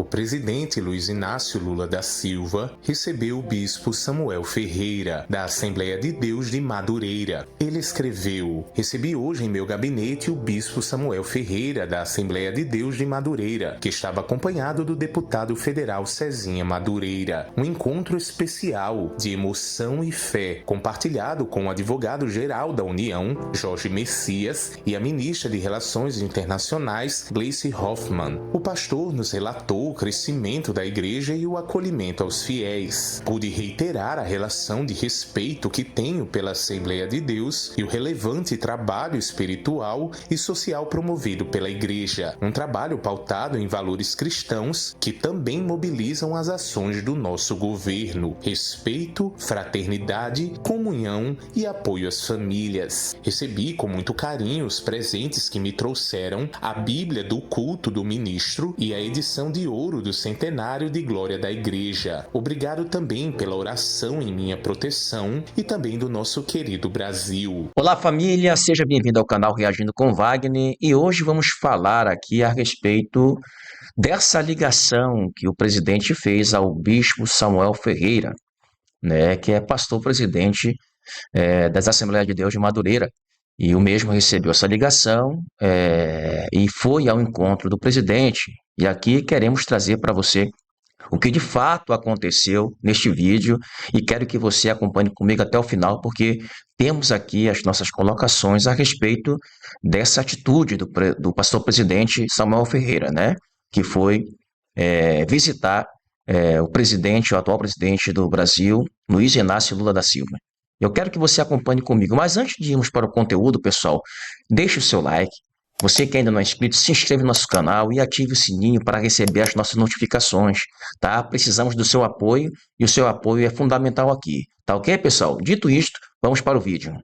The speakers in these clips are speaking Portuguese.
presidente Luiz Inácio Lula da Silva recebeu o bispo Samuel Ferreira, da Assembleia de Deus de Madureira. Ele escreveu: "Recebi hoje em meu gabinete o bispo Samuel Ferreira, da Assembleia de Deus de Madureira, que estava acompanhado do deputado federal Cezinha Madureira. Um encontro especial de emoção e fé, compartilhado com o advogado-geral da União, Jorge Messias, e a ministra de Relações Internacionais, Gleice Hoffmann. O pastor nos relatou o crescimento da igreja e o acolhimento aos fiéis. Pude reiterar a relação de respeito que tenho pela Assembleia de Deus e o relevante trabalho espiritual e social promovido pela igreja, um trabalho pautado em valores cristãos que também mobilizam as ações do nosso governo: respeito, fraternidade, comunhão e apoio às famílias. Recebi com muito carinho os presentes que me trouxeram, a Bíblia do culto do ministro e a edição de ouro do centenário de glória da igreja. Obrigado também pela oração em minha proteção e também do nosso querido Brasil." Olá família, seja bem-vindo ao canal Reagindo com Wagner, e hoje vamos falar aqui a respeito dessa ligação que o presidente fez ao bispo Samuel Ferreira, que é pastor-presidente das Assembleias de Deus de Madureira. E o mesmo recebeu essa ligação e foi ao encontro do presidente. E aqui queremos trazer para você o que de fato aconteceu neste vídeo, e quero que você acompanhe comigo até o final, porque temos aqui as nossas colocações a respeito dessa atitude do pastor-presidente Samuel Ferreira, que foi visitar o atual presidente do Brasil, Luiz Inácio Lula da Silva. Eu quero que você acompanhe comigo, mas antes de irmos para o conteúdo, pessoal, deixe o seu like. Você que ainda não é inscrito, se inscreva no nosso canal e ative o sininho para receber as nossas notificações, tá? Precisamos do seu apoio, e o seu apoio é fundamental aqui, tá ok, pessoal? Dito isto, vamos para o vídeo.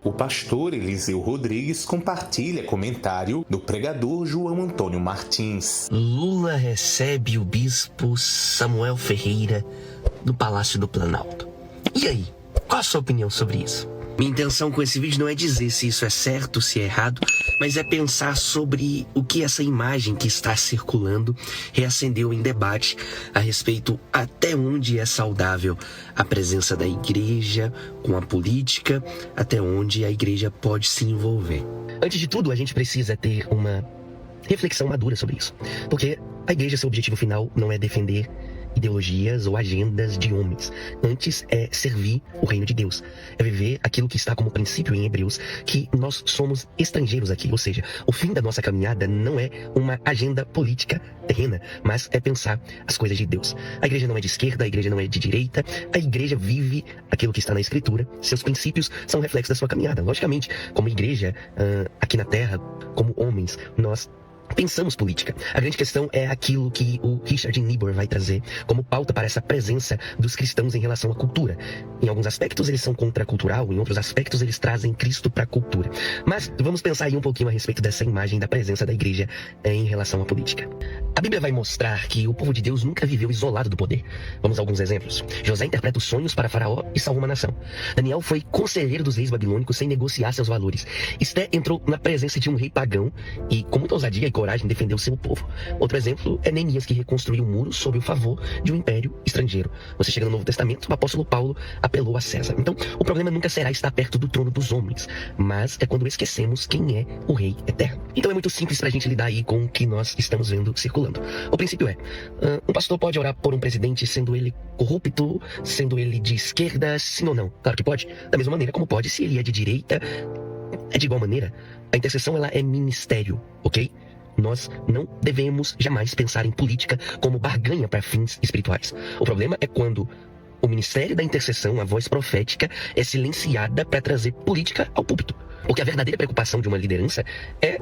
O pastor Eliseu Rodrigues compartilha comentário do pregador João Antônio Martins. Lula recebe o bispo Samuel Ferreira no Palácio do Planalto. E aí, qual a sua opinião sobre isso? Minha intenção com esse vídeo não é dizer se isso é certo, se é errado, mas é pensar sobre o que essa imagem que está circulando reacendeu em debate a respeito até onde é saudável a presença da igreja com a política, até onde a igreja pode se envolver. Antes de tudo, a gente precisa ter uma reflexão madura sobre isso, porque a igreja, seu objetivo final não é defender ideologias ou agendas de homens. Antes é servir o reino de Deus. É viver aquilo que está como princípio em Hebreus, que nós somos estrangeiros aqui. Ou seja, o fim da nossa caminhada não é uma agenda política terrena, mas é pensar as coisas de Deus. A igreja não é de esquerda, a igreja não é de direita. A igreja vive aquilo que está na Escritura. Seus princípios são reflexos da sua caminhada. Logicamente, como igreja, aqui na Terra, como homens, nós pensamos política. A grande questão é aquilo que o Richard Niebuhr vai trazer como pauta para essa presença dos cristãos em relação à cultura. Em alguns aspectos eles são contracultural, em outros aspectos eles trazem Cristo para a cultura. Mas vamos pensar aí um pouquinho a respeito dessa imagem da presença da igreja em relação à política. A Bíblia vai mostrar que o povo de Deus nunca viveu isolado do poder. Vamos a alguns exemplos. José interpreta os sonhos para Faraó e salva uma nação. Daniel foi conselheiro dos reis babilônicos sem negociar seus valores. Esté entrou na presença de um rei pagão e, com muita ousadia e coragem, defendeu seu povo. Outro exemplo é Neemias, que reconstruiu o muro sob o favor de um império estrangeiro. Você chega no Novo Testamento, o apóstolo Paulo apelou a César. Então, o problema nunca será estar perto do trono dos homens, mas é quando esquecemos quem é o rei eterno. Então é muito simples pra gente lidar aí com o que nós estamos vendo circulando. O princípio é, um pastor pode orar por um presidente sendo ele corrupto, sendo ele de esquerda, sim ou não? Claro que pode. Da mesma maneira como pode se ele é de direita. É de igual maneira. A intercessão, ela é ministério, ok? Nós não devemos jamais pensar em política como barganha para fins espirituais. O problema é quando o ministério da intercessão, a voz profética, é silenciada para trazer política ao púlpito. Porque a verdadeira preocupação de uma liderança é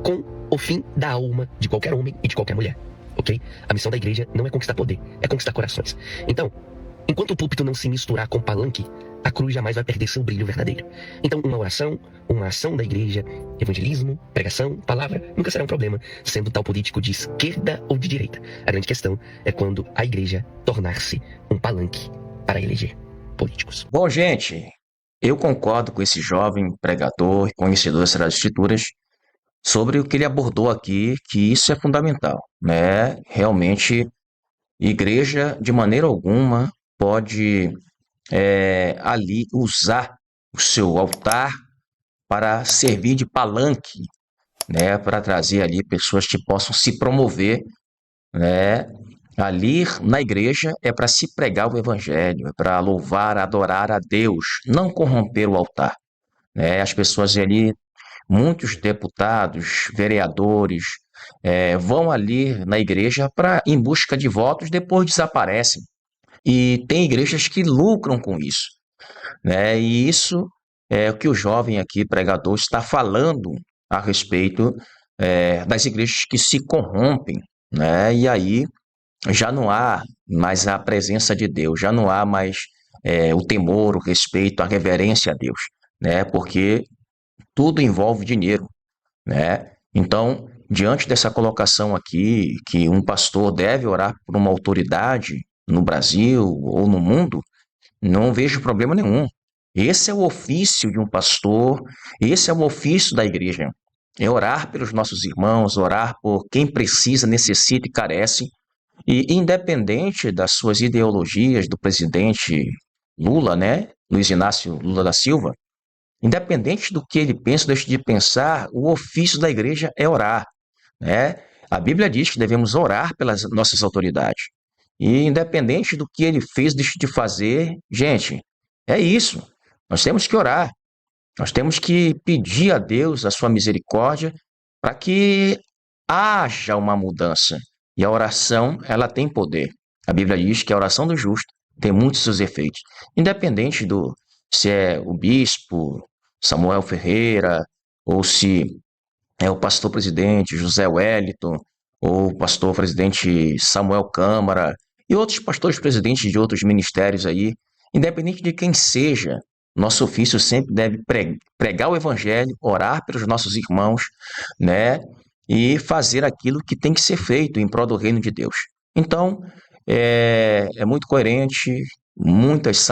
com o fim da alma de qualquer homem e de qualquer mulher, ok? A missão da igreja não é conquistar poder, é conquistar corações. Então, enquanto o púlpito não se misturar com o palanque, a cruz jamais vai perder seu brilho verdadeiro. Então, uma oração, uma ação da igreja, evangelismo, pregação, palavra, nunca será um problema, sendo tal político de esquerda ou de direita. A grande questão é quando a igreja tornar-se um palanque para eleger políticos. Bom, gente, eu concordo com esse jovem pregador e conhecedor das Sagradas Escrituras sobre o que ele abordou aqui, que isso é fundamental, né? Realmente, igreja, de maneira alguma, pode ali usar o seu altar para servir de palanque, né? Para trazer ali pessoas que possam se promover, né? Ali na igreja é para se pregar o evangelho, é para louvar, adorar a Deus, não corromper o altar, né? As pessoas ali, muitos deputados, vereadores, vão ali na igreja em busca de votos, depois desaparecem. E tem igrejas que lucram com isso, né? E isso é o que o jovem aqui, pregador, está falando a respeito das igrejas que se corrompem, né? E aí já não há mais a presença de Deus, já não há mais o temor, o respeito, a reverência a Deus, né? Porque tudo envolve dinheiro, né? Então, diante dessa colocação aqui, que um pastor deve orar por uma autoridade no Brasil ou no mundo, não vejo problema nenhum. Esse é o ofício de um pastor, esse é o ofício da igreja. É orar pelos nossos irmãos, orar por quem precisa, necessita e carece. E independente das suas ideologias do presidente Lula, né? Luiz Inácio Lula da Silva, independente do que ele pensa ou deixe de pensar, o ofício da igreja é orar, né? A Bíblia diz que devemos orar pelas nossas autoridades. E independente do que ele fez, deixe de fazer, gente, é isso. Nós temos que orar. Nós temos que pedir a Deus a sua misericórdia para que haja uma mudança. E a oração, ela tem poder. A Bíblia diz que a oração do justo tem muitos seus efeitos. Independente do se é o bispo Samuel Ferreira, ou se é o pastor presidente José Wellington, ou o pastor presidente Samuel Câmara, e outros pastores presidentes de outros ministérios aí, independente de quem seja, nosso ofício sempre deve pregar o evangelho, orar pelos nossos irmãos, né? E fazer aquilo que tem que ser feito em prol do reino de Deus. Então, é muito coerente, muitas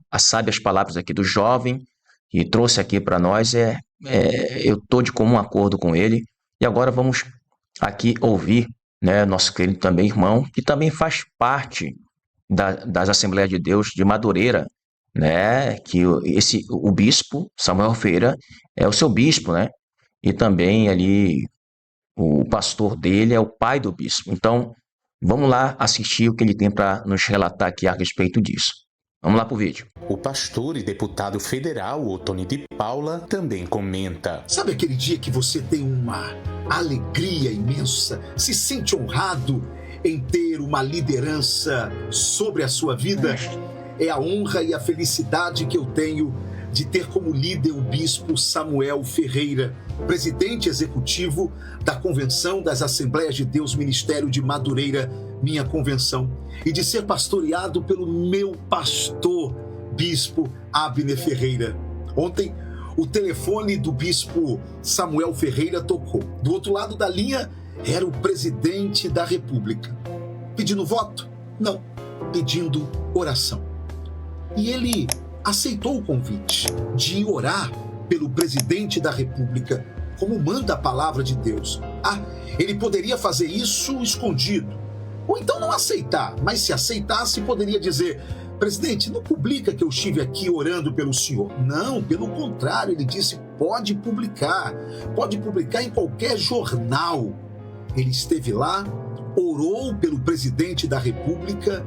as sábias palavras aqui do jovem que trouxe aqui para nós, eu estou de comum acordo com ele. E agora vamos aqui ouvir, né, nosso querido também irmão, que também faz parte das Assembleias de Deus de Madureira, né, que o bispo Samuel Ferreira é o seu bispo, né, e também ali o pastor dele é o pai do bispo. Então, vamos lá assistir o que ele tem para nos relatar aqui a respeito disso. Vamos lá para o vídeo. O pastor e deputado federal Otoni de Paula também comenta. Sabe aquele dia que você tem uma alegria imensa, se sente honrado em ter uma liderança sobre a sua vida? É a honra e a felicidade que eu tenho de ter como líder o bispo Samuel Ferreira, presidente executivo da Convenção das Assembleias de Deus Ministério de Madureira, minha convenção, e de ser pastoreado pelo meu pastor, bispo Abner Ferreira. Ontem, o telefone do bispo Samuel Ferreira tocou. Do outro lado da linha era o presidente da República. Pedindo voto? Não, pedindo oração. E ele aceitou o convite de orar pelo presidente da República, como manda a palavra de Deus. Ele poderia fazer isso escondido, ou então não aceitar, mas se aceitasse, poderia dizer: presidente, não publica que eu estive aqui orando pelo senhor. Não, pelo contrário, ele disse: pode publicar em qualquer jornal. Ele esteve lá, orou pelo presidente da República,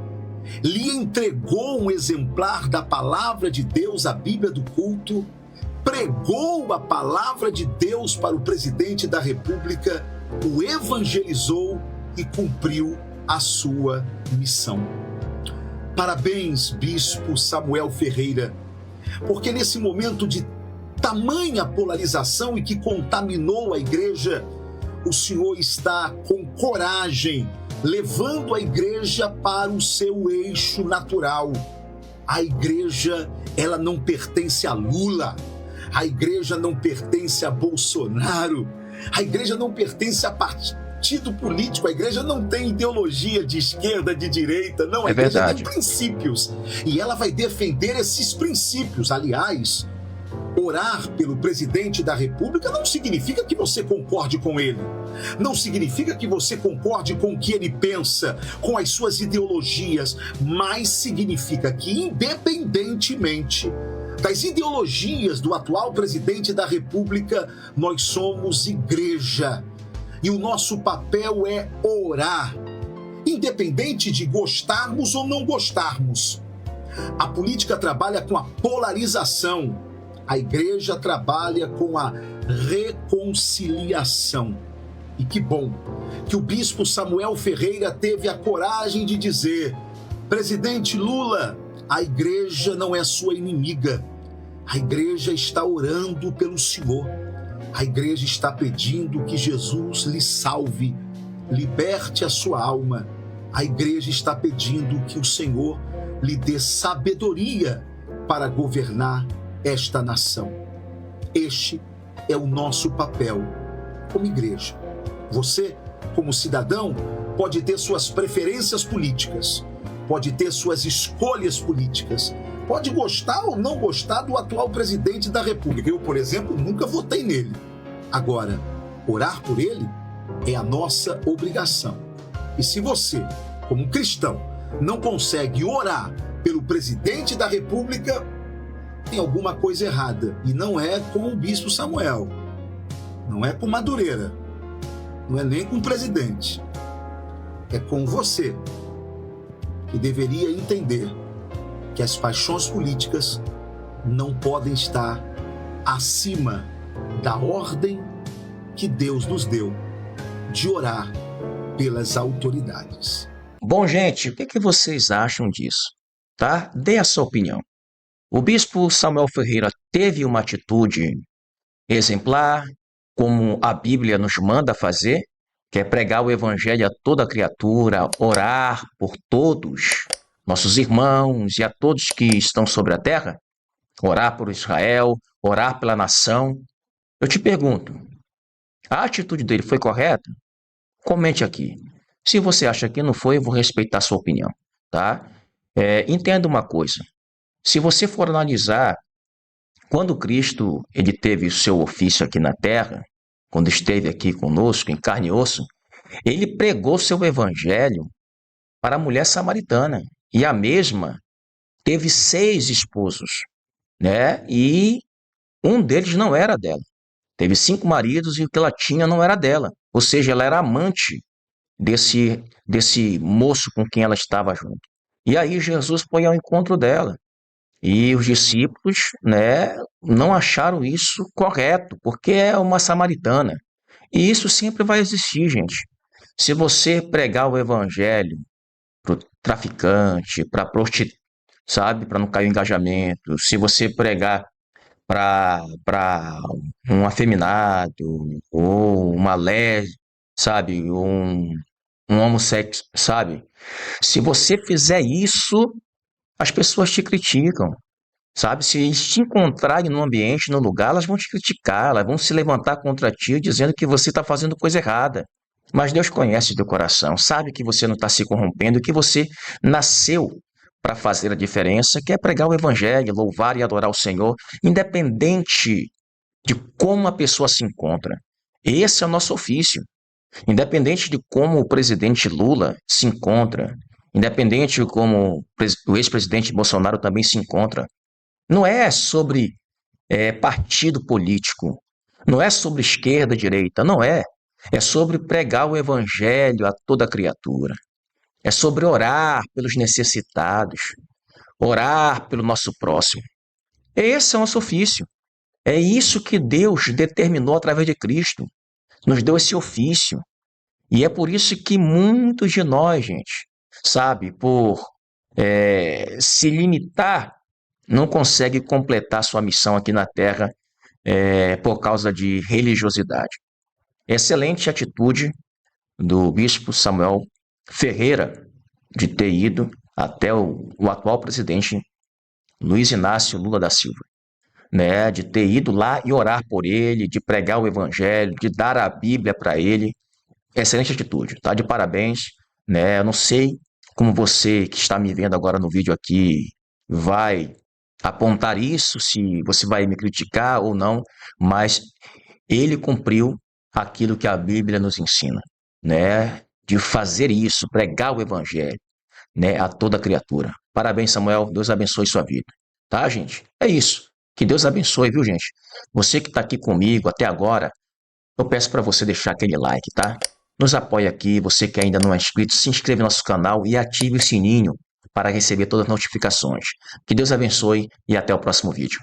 lhe entregou um exemplar da palavra de Deus, a Bíblia do culto, pregou a palavra de Deus para o presidente da República, o evangelizou e cumpriu a sua missão. Parabéns, bispo Samuel Ferreira, porque nesse momento de tamanha polarização e que contaminou a igreja, o senhor está com coragem, levando a igreja para o seu eixo natural. A igreja, ela não pertence a Lula, a igreja não pertence a Bolsonaro, a igreja não pertence a partido político, a igreja não tem ideologia de esquerda, de direita, não, a igreja verdade. tem princípios, e ela vai defender esses princípios. Aliás, orar pelo presidente da República não significa que você concorde com ele. Não significa que você concorde com o que ele pensa, com as suas ideologias, mas significa que, independentemente das ideologias do atual presidente da República, nós somos igreja. E o nosso papel é orar, independente de gostarmos ou não gostarmos. A política trabalha com a polarização. A igreja trabalha com a reconciliação. E que bom que o bispo Samuel Ferreira teve a coragem de dizer: presidente Lula, a igreja não é sua inimiga. A igreja está orando pelo senhor. A igreja está pedindo que Jesus lhe salve, liberte a sua alma. A igreja está pedindo que o Senhor lhe dê sabedoria para governar esta nação. Este é o nosso papel como igreja. Você, como cidadão, pode ter suas preferências políticas, pode ter suas escolhas políticas, pode gostar ou não gostar do atual presidente da República. Eu, por exemplo, nunca votei nele. Agora, orar por ele é a nossa obrigação. E se você, como cristão, não consegue orar pelo presidente da República, tem alguma coisa errada. E não é com o bispo Samuel, não é com Madureira, não é nem com o presidente. É com você, que deveria entender que as paixões políticas não podem estar acima da ordem que Deus nos deu de orar pelas autoridades. Bom, gente, o que vocês acham disso? Tá? Dê a sua opinião. O bispo Samuel Ferreira teve uma atitude exemplar, como a Bíblia nos manda fazer, que é pregar o evangelho a toda criatura, orar por todos, nossos irmãos e a todos que estão sobre a terra, orar por Israel, orar pela nação. Eu te pergunto, a atitude dele foi correta? Comente aqui. Se você acha que não foi, eu vou respeitar a sua opinião, tá? Entenda uma coisa. Se você for analisar, quando Cristo ele teve o seu ofício aqui na terra, quando esteve aqui conosco, em carne e osso, ele pregou seu evangelho para a mulher samaritana. E a mesma teve 6 esposos, né? E um deles não era dela. Teve 5 maridos e o que ela tinha não era dela. Ou seja, ela era amante desse moço com quem ela estava junto. E aí Jesus foi ao encontro dela. E os discípulos, né, não acharam isso correto, porque é uma samaritana. E isso sempre vai existir, gente. Se você pregar o evangelho para o traficante, para prostituta, sabe, para não cair o engajamento, se você pregar para um afeminado, ou uma lésbica, sabe, um homossexual, sabe? Se você fizer isso, as pessoas te criticam, sabe? Se eles te encontrarem no ambiente, no lugar, elas vão te criticar, elas vão se levantar contra ti, dizendo que você está fazendo coisa errada. Mas Deus conhece o teu coração, sabe que você não está se corrompendo, que você nasceu para fazer a diferença, que é pregar o evangelho, louvar e adorar o Senhor, independente de como a pessoa se encontra. Esse é o nosso ofício. Independente de como o presidente Lula se encontra, independente de como o ex-presidente Bolsonaro também se encontra, não é sobre partido político, não é sobre esquerda, direita, não é. É sobre pregar o evangelho a toda criatura. É sobre orar pelos necessitados, orar pelo nosso próximo. Esse é o nosso ofício. É isso que Deus determinou através de Cristo. Nos deu esse ofício. E é por isso que muitos de nós, gente, sabe, por se limitar, não consegue completar sua missão aqui na Terra por causa de religiosidade. Excelente atitude do bispo Samuel Ferreira de ter ido até o atual presidente Luiz Inácio Lula da Silva, né, de ter ido lá e orar por ele, de pregar o evangelho, de dar a Bíblia para ele, Excelente atitude, tá? De parabéns, né? Eu não sei como você que está me vendo agora no vídeo aqui vai apontar isso, se você vai me criticar ou não, mas ele cumpriu aquilo que a Bíblia nos ensina, né? De fazer isso, pregar o evangelho, né, a toda criatura. Parabéns, Samuel. Deus abençoe sua vida. Tá, gente? É isso. Que Deus abençoe, viu, gente? Você que está aqui comigo até agora, eu peço para você deixar aquele like, tá? Nos apoie aqui. Você que ainda não é inscrito, se inscreva no nosso canal e ative o sininho para receber todas as notificações. Que Deus abençoe e até o próximo vídeo.